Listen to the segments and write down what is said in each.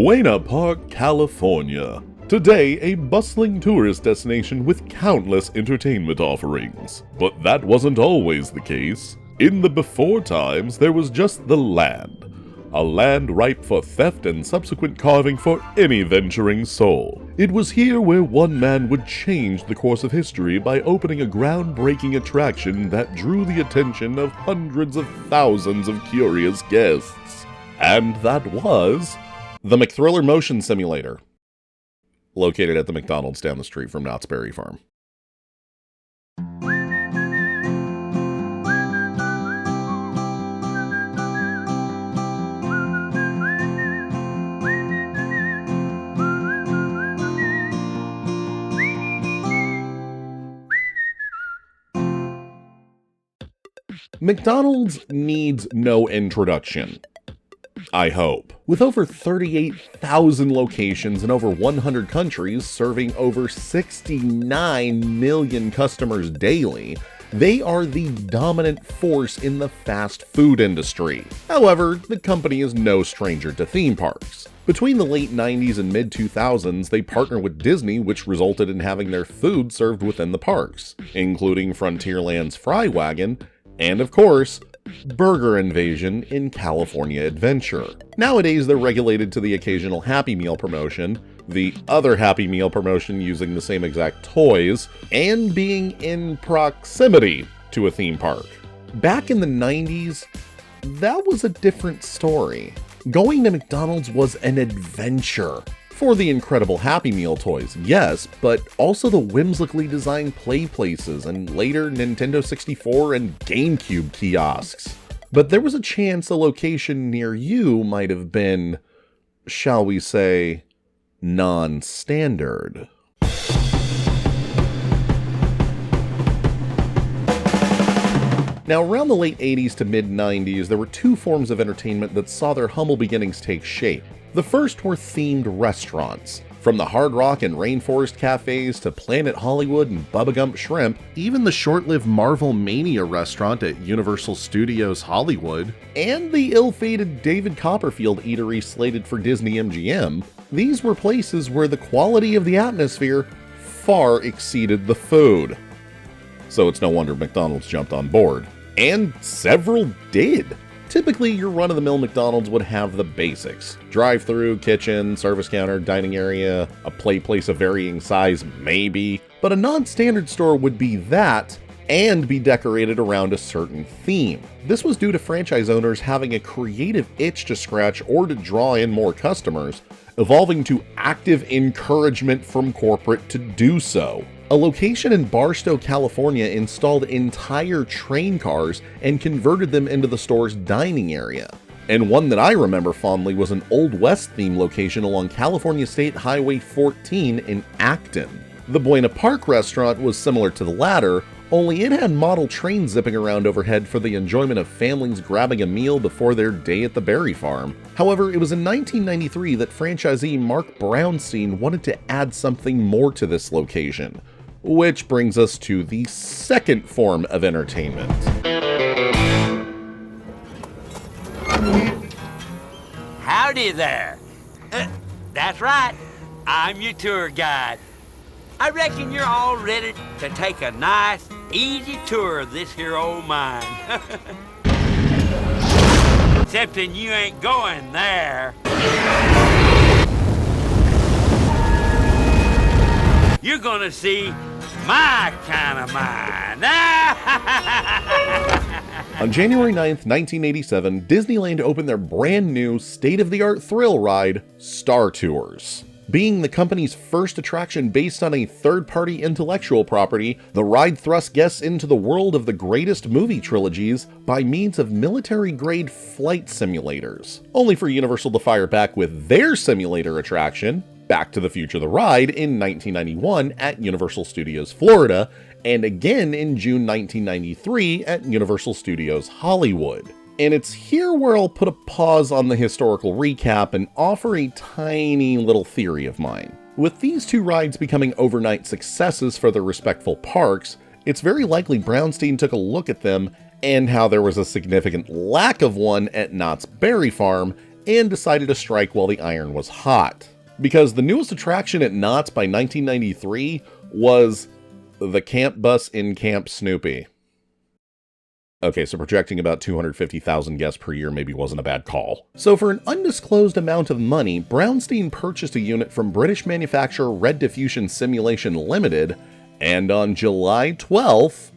Buena Park, California. Today, a bustling tourist destination with countless entertainment offerings. But that wasn't always the case. In the before times, there was just the land. A land ripe for theft and subsequent carving for any venturing soul. It was here where one man would change the course of history by opening a groundbreaking attraction that drew the attention of hundreds of thousands of curious guests. And that was the McThriller motion simulator, located at the McDonald's down the street from Knott's Berry Farm. McDonald's needs no introduction, I hope. With over 38,000 locations in over 100 countries, serving over 69 million customers daily, they are the dominant force in the fast food industry. However, the company is no stranger to theme parks. Between the late 90s and mid-2000s, they partnered with Disney, which resulted in having their food served within the parks, including Frontierland's Fry Wagon, and of course, Burger Invasion in California Adventure. Nowadays, they're regulated to the occasional Happy Meal promotion, the other Happy Meal promotion using the same exact toys, and being in proximity to a theme park. Back in the 90s, that was a different story. Going to McDonald's was an adventure. For the incredible Happy Meal toys, yes, but also the whimsically designed play places and later Nintendo 64 and GameCube kiosks. But there was a chance a location near you might have been, shall we say, non-standard. Now, around the late 80s to mid-90s, there were two forms of entertainment that saw their humble beginnings take shape. The first were themed restaurants. From the Hard Rock and Rainforest cafes to Planet Hollywood and Bubba Gump Shrimp, even the short-lived Marvel Mania restaurant at Universal Studios Hollywood, and the ill-fated David Copperfield eatery slated for Disney MGM, these were places where the quality of the atmosphere far exceeded the food. So it's no wonder McDonald's jumped on board. And several did. Typically, your run-of-the-mill McDonald's would have the basics. Drive-thru, kitchen, service counter, dining area, a play place of varying size, maybe. But a non-standard store would be that, and be decorated around a certain theme. This was due to franchise owners having a creative itch to scratch or to draw in more customers, evolving to active encouragement from corporate to do so. A location in Barstow, California installed entire train cars and converted them into the store's dining area. And one that I remember fondly was an Old West themed location along California State Highway 14 in Acton. The Buena Park restaurant was similar to the latter, only it had model trains zipping around overhead for the enjoyment of families grabbing a meal before their day at the berry farm. However, it was in 1993 that franchisee Mark Brownstein wanted to add something more to this location. Which brings us to the second form of entertainment. Howdy there. That's right, I'm your tour guide. I reckon you're all ready to take a nice, easy tour of this here old mine. Excepting you ain't going there. You're gonna see my kind of mine. On January 9th, 1987, Disneyland opened their brand new state-of-the-art thrill ride, Star Tours. Being the company's first attraction based on a third-party intellectual property, the ride thrust guests into the world of the greatest movie trilogies by means of military-grade flight simulators, only for Universal to fire back with their simulator attraction, Back to the Future the Ride, in 1991 at Universal Studios Florida, and again in June 1993 at Universal Studios Hollywood. And it's here where I'll put a pause on the historical recap and offer a tiny little theory of mine. With these two rides becoming overnight successes for their respective parks, it's very likely Brownstein took a look at them and how there was a significant lack of one at Knott's Berry Farm and decided to strike while the iron was hot. Because the newest attraction at Knott's by 1993 was the Camp Bus in Camp Snoopy. Okay, so projecting about 250,000 guests per year maybe wasn't a bad call. So for an undisclosed amount of money, Brownstein purchased a unit from British manufacturer Red Diffusion Simulation Limited, and on July 12th...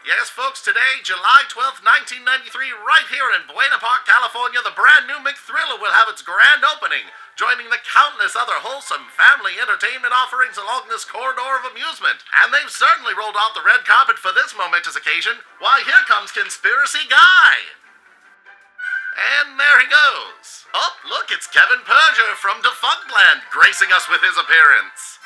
Yes, folks, today, July 12th, 1993, right here in Buena Park, California, the brand new McThriller will have its grand opening, joining the countless other wholesome family entertainment offerings along this corridor of amusement. And they've certainly rolled out the red carpet for this momentous occasion. Why, here comes Conspiracy Guy! And there he goes. Oh, look, it's Kevin Perger from Defunctland gracing us with his appearance.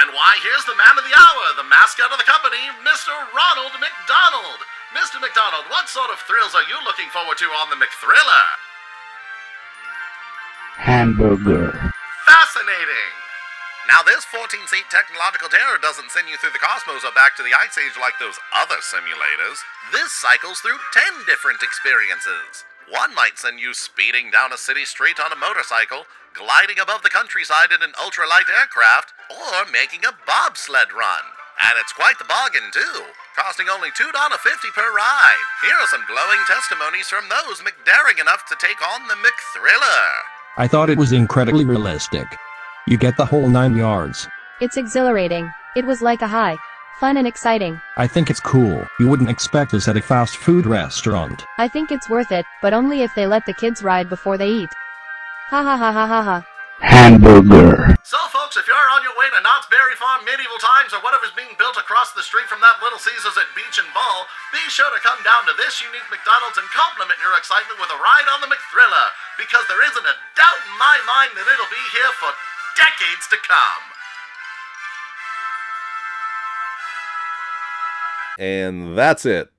And why, here's the man of the hour, the mascot of the company, Mr. Ronald McDonald. Mr. McDonald, what sort of thrills are you looking forward to on the McThriller? Hamburger. Fascinating! Now, this 14-seat technological terror doesn't send you through the cosmos or back to the Ice Age like those other simulators. This cycles through 10 different experiences. One might send you speeding down a city street on a motorcycle, gliding above the countryside in an ultralight aircraft, or making a bobsled run. And it's quite the bargain, too, costing only $2.50 per ride. Here are some glowing testimonies from those McDaring enough to take on the McThriller. I thought it was incredibly realistic. You get the whole 9 yards. It's exhilarating. It was like a high. Fun and exciting. I think it's cool. You wouldn't expect this at a fast food restaurant. I think it's worth it, but only if they let the kids ride before they eat. Ha ha ha ha ha ha. Hamburger. So, folks, if you're on your way to Knott's Berry Farm Medieval Times or whatever's being built across the street from that Little Caesars at Beach and Ball, be sure to come down to this unique McDonald's and compliment your excitement with a ride on the McThriller, because there isn't a doubt in my mind that it'll be here for decades to come. And that's it.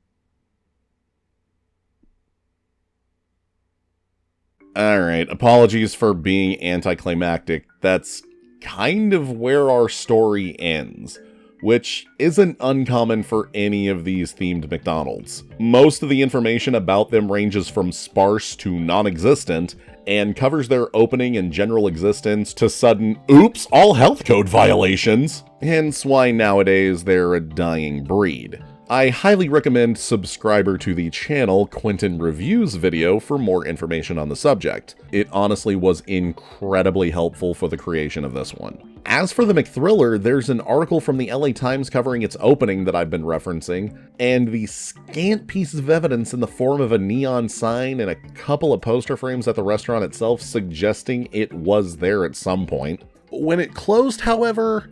Alright, apologies for being anticlimactic. That's kind of where our story ends, which isn't uncommon for any of these themed McDonald's. Most of the information about them ranges from sparse to non-existent, and covers their opening and general existence to sudden, oops, all health code violations, hence why nowadays they're a dying breed. I highly recommend subscriber to the channel Quentin Reviews video for more information on the subject. It honestly was incredibly helpful for the creation of this one. As for the McThriller, there's an article from the LA Times covering its opening that I've been referencing, and the scant pieces of evidence in the form of a neon sign and a couple of poster frames at the restaurant itself suggesting it was there at some point. When it closed, however,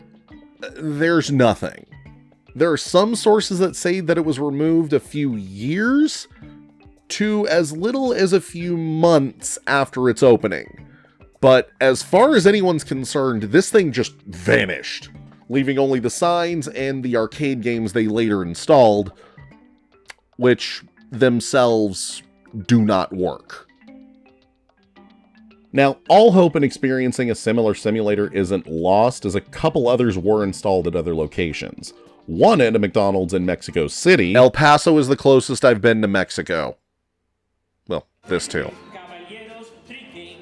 there's nothing. There are some sources that say that it was removed a few years to as little as a few months after its opening. But as far as anyone's concerned, this thing just vanished, leaving only the signs and the arcade games they later installed, which themselves do not work. Now, all hope in experiencing a similar simulator isn't lost, as a couple others were installed at other locations. One at a McDonald's in Mexico City. El Paso is the closest I've been to Mexico. Well, this too.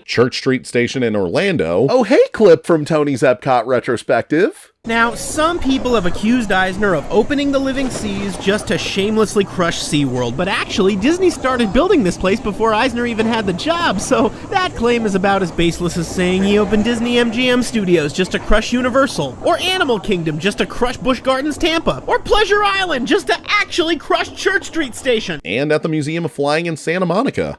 Church Street Station in Orlando. Oh, hey, clip from Tony's Epcot retrospective. Now, some people have accused Eisner of opening the living seas just to shamelessly crush SeaWorld, but actually, Disney started building this place before Eisner even had the job, so that claim is about as baseless as saying he opened Disney MGM Studios just to crush Universal, or Animal Kingdom just to crush Busch Gardens Tampa, or Pleasure Island just to actually crush Church Street Station. And at the Museum of Flying in Santa Monica.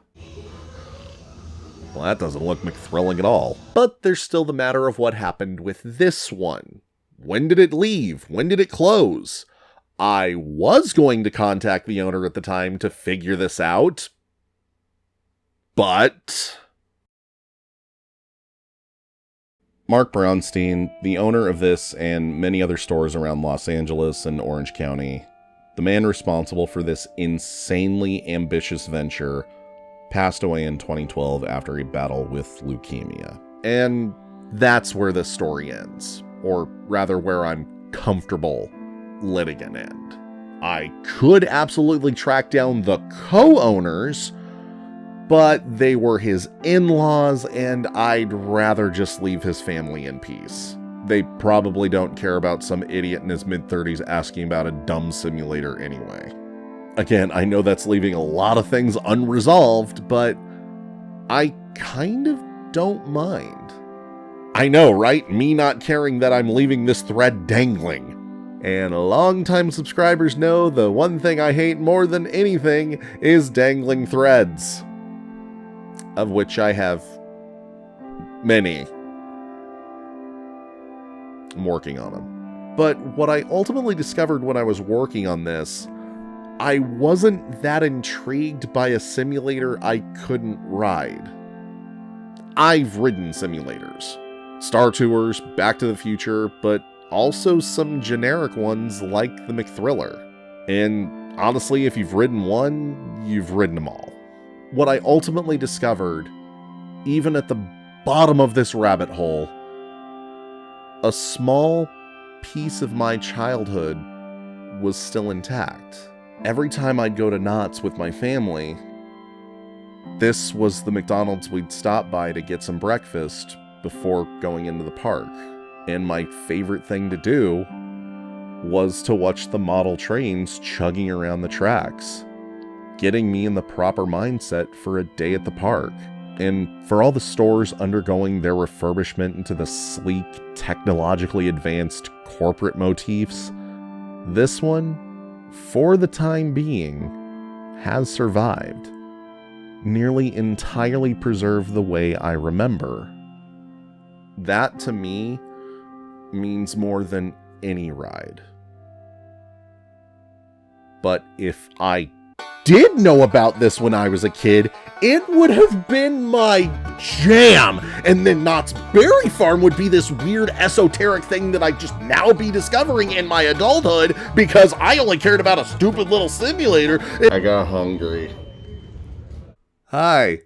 Well, that doesn't look McThrilling at all. But there's still the matter of what happened with this one. When did it leave? When did it close? I was going to contact the owner at the time to figure this out, but Mark Brownstein, the owner of this and many other stores around Los Angeles and Orange County, the man responsible for this insanely ambitious venture, passed away in 2012 after a battle with leukemia. And that's where this story ends. Or rather, where I'm comfortable letting it end. I could absolutely track down the co-owners, but they were his in-laws, and I'd rather just leave his family in peace. They probably don't care about some idiot in his mid-30s asking about a dumb simulator anyway. Again, I know that's leaving a lot of things unresolved, but I kind of don't mind. I know, right? Me not caring that I'm leaving this thread dangling. And longtime subscribers know the one thing I hate more than anything is dangling threads. Of which I have many. I'm working on them. But what I ultimately discovered when I was working on this, I wasn't that intrigued by a simulator I couldn't ride. I've ridden simulators. Star Tours, Back to the Future, but also some generic ones like the McThriller. And honestly, if you've ridden one, you've ridden them all. What I ultimately discovered, even at the bottom of this rabbit hole, a small piece of my childhood was still intact. Every time I'd go to Knott's with my family, this was the McDonald's we'd stop by to get some breakfast before going into the park. And my favorite thing to do was to watch the model trains chugging around the tracks, getting me in the proper mindset for a day at the park. And for all the stores undergoing their refurbishment into the sleek, technologically advanced corporate motifs, this one, for the time being, has survived. Nearly entirely preserved the way I remember. That, to me, means more than any ride. But if I did know about this when I was a kid, it would have been my jam. And then Knott's Berry Farm would be this weird esoteric thing that I'd just now be discovering in my adulthood because I only cared about a stupid little simulator. I got hungry. Hi.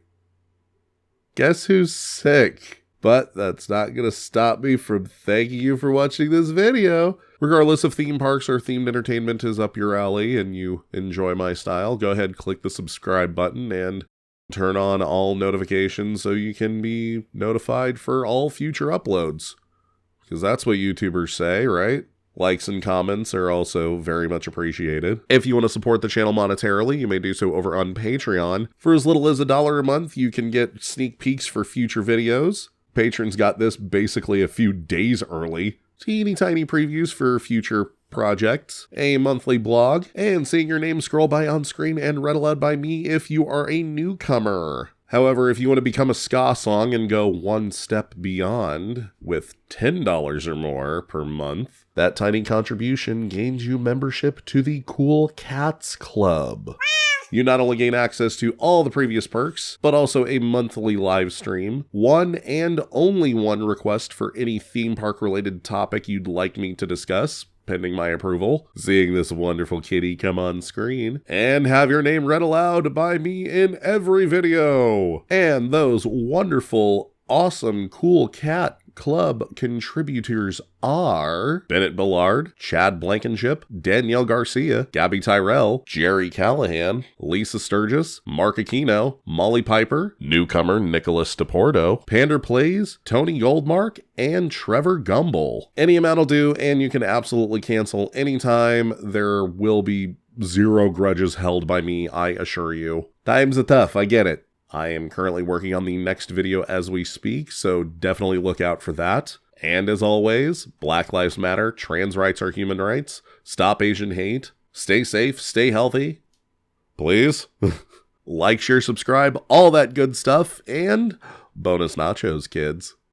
Guess who's sick? But that's not going to stop me from thanking you for watching this video. Regardless if theme parks or themed entertainment is up your alley and you enjoy my style, go ahead, click the subscribe button and turn on all notifications so you can be notified for all future uploads. Because that's what YouTubers say, right? Likes and comments are also very much appreciated. If you want to support the channel monetarily, you may do so over on Patreon. For as little as $1 a month, you can get sneak peeks for future videos. Patrons got this basically a few days early. Teeny tiny previews for future projects, a monthly blog, and seeing your name scroll by on screen and read aloud by me if you are a newcomer. However, if you want to become a ska song and go one step beyond with $10 or more per month, that tiny contribution gains you membership to the Cool Cats Club. You not only gain access to all the previous perks, but also a monthly live stream, one and only one request for any theme park related topic you'd like me to discuss, pending my approval, seeing this wonderful kitty come on screen, and have your name read aloud by me in every video. And those wonderful, awesome, cool cat club contributors are Bennett Ballard, Chad Blankenship, Danielle Garcia, Gabby Tyrell, Jerry Callahan, Lisa Sturgis, Mark Aquino, Molly Piper, newcomer Nicholas DePorto, Pander Plays, Tony Goldmark, and Trevor Gumble. Any amount will do, and you can absolutely cancel anytime. There will be zero grudges held by me, I assure you. Times are tough, I get it. I am currently working on the next video as we speak, so definitely look out for that. And as always, Black Lives Matter, trans rights are human rights, stop Asian hate, stay safe, stay healthy, please. Like, share, subscribe, all that good stuff, and bonus nachos, kids.